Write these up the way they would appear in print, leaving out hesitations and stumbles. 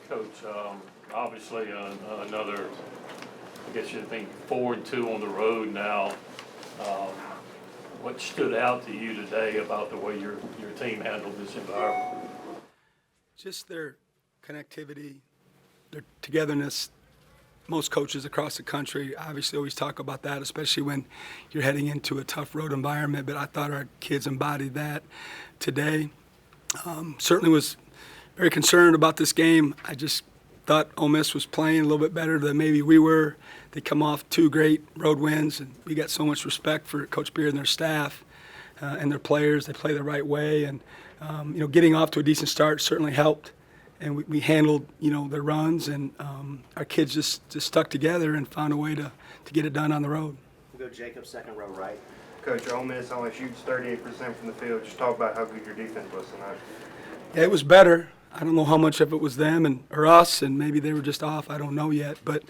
Coach, obviously another, I guess you'd think 4-2 on the road now. What stood out to you today about the way your team handled this environment? Just their connectivity, their togetherness. Most coaches across the country obviously always talk about that, especially when you're heading into a tough road environment, but I thought our kids embodied that today. Certainly was very concerned about this game. I just thought Ole Miss was playing a little bit better than maybe we were. They come off 2 great road wins, and we got so much respect for Coach Beard and their staff and their players. They play the right way, and getting off to a decent start certainly helped. And we handled, their runs, and our kids just stuck together and found a way to get it done on the road. We'll go Jacob, second row right. Coach, Ole Miss only shoots 38% from the field. Just talk about how good your defense was tonight. Yeah, it was better. I don't know how much of it was them or us, and maybe they were just off. I don't know yet. But,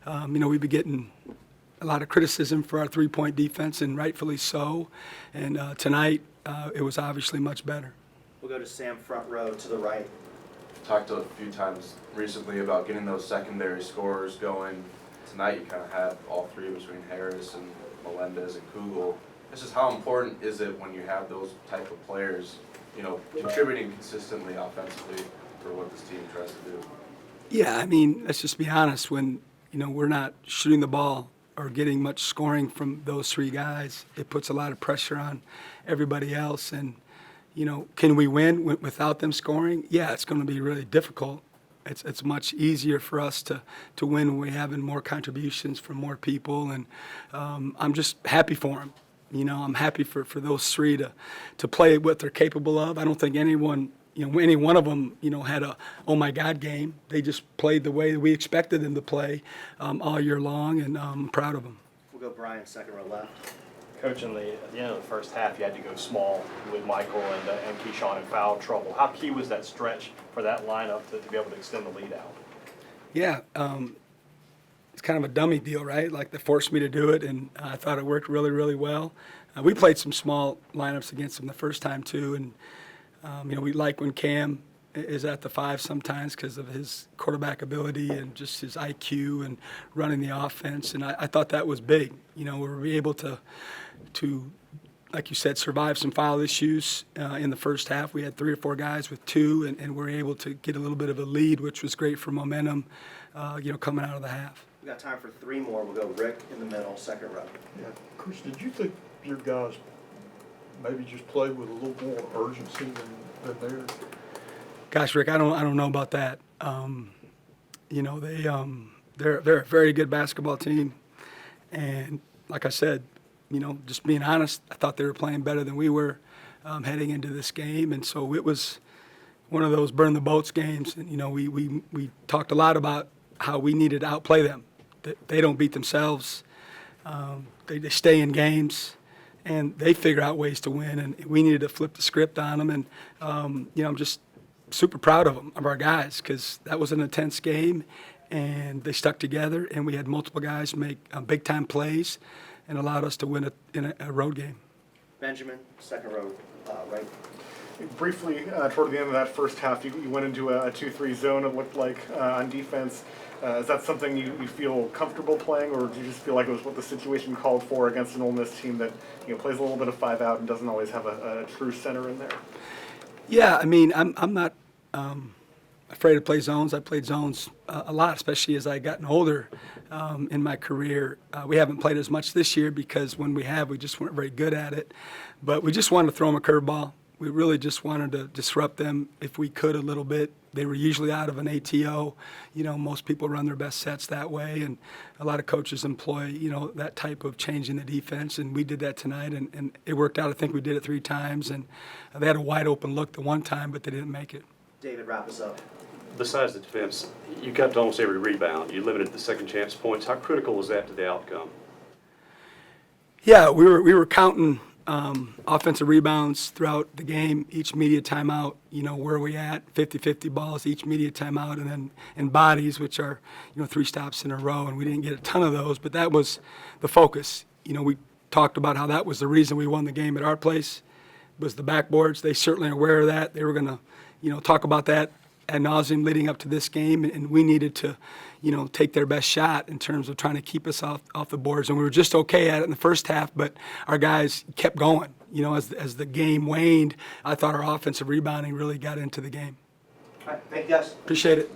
we've been getting a lot of criticism for our three-point defense, and rightfully so. And tonight, it was obviously much better. We'll go to Sam, front row to the right. Talked a few times recently about getting those secondary scorers going. Tonight you kind of have all three between Harris and Melendez and Kugel. This is how important is it when you have those type of players, contributing consistently offensively for what this team tries to do? Yeah, let's just be honest. When, we're not shooting the ball or getting much scoring from those 3 guys, it puts a lot of pressure on everybody else. And can we win without them scoring? Yeah, it's going to be really difficult. It's much easier for us to win when we have more contributions from more people, and I'm just happy for them. I'm happy for those 3 to play what they're capable of. I don't think anyone, any one of them, had a oh my God game. They just played the way we expected them to play all year long, and I'm proud of them. We'll go Brian, second row left. Coach, at the end of the first half, you had to go small with Michael and Keyshawn in foul trouble. How key was that stretch for that lineup to be able to extend the lead out? Yeah, it's kind of a dummy deal, right? Like they forced me to do it, and I thought it worked really, really well. We played some small lineups against them the first time too, and we like when Cam is at the 5 sometimes because of his quarterback ability and just his IQ and running the offense. And I thought that was big. We were able to, like you said, survive some foul issues in the first half. We had 3 or 4 guys with 2, and we're able to get a little bit of a lead, which was great for momentum, coming out of the half. We got time for 3 more. We'll go Rick in the middle, second row. Yeah, Chris, did you think your guys maybe just played with a little more urgency than theirs? Gosh, Rick, I don't know about that. They're a very good basketball team, and like I said, just being honest, I thought they were playing better than we were heading into this game, and so it was one of those burn the boats games. And we talked a lot about how we needed to outplay them. They don't beat themselves. They stay in games, and they figure out ways to win. And we needed to flip the script on them. And I'm just super proud of them, of our guys, because that was an intense game, and they stuck together. And we had multiple guys make big time plays, and allowed us to win in a road game. Benjamin, second row right. Briefly, toward the end of that first half, you went into a 2-3 zone, it looked like, on defense. Is that something you feel comfortable playing, or do you just feel like it was what the situation called for against an Ole Miss team that plays a little bit of 5 out and doesn't always have a true center in there? Yeah, I'm not afraid to play zones. I played zones a lot, especially as I gotten older in my career. We haven't played as much this year because when we have, we just weren't very good at it. But we just wanted to throw them a curveball. We really just wanted to disrupt them if we could a little bit. They were usually out of an ATO. Most people run their best sets that way, and a lot of coaches employ, that type of change in the defense, and we did that tonight, and it worked out. I think we did it 3 times, and they had a wide open look the one time, but they didn't make it. David, wrap us up. Besides the defense, you got to almost every rebound. You limited the second chance points. How critical was that to the outcome? Yeah, we were counting offensive rebounds throughout the game, each media timeout, where are we at, 50-50 balls, each media timeout, and then in bodies, which are, 3 stops in a row, and we didn't get a ton of those, but that was the focus. We talked about how that was the reason we won the game at our place, was the backboards. They certainly are aware of that. They were going to, talk about that ad nauseum leading up to this game, and we needed to, take their best shot in terms of trying to keep us off the boards. And we were just okay at it in the first half, but our guys kept going. As the game waned, I thought our offensive rebounding really got into the game. All right, thank you guys. Appreciate it.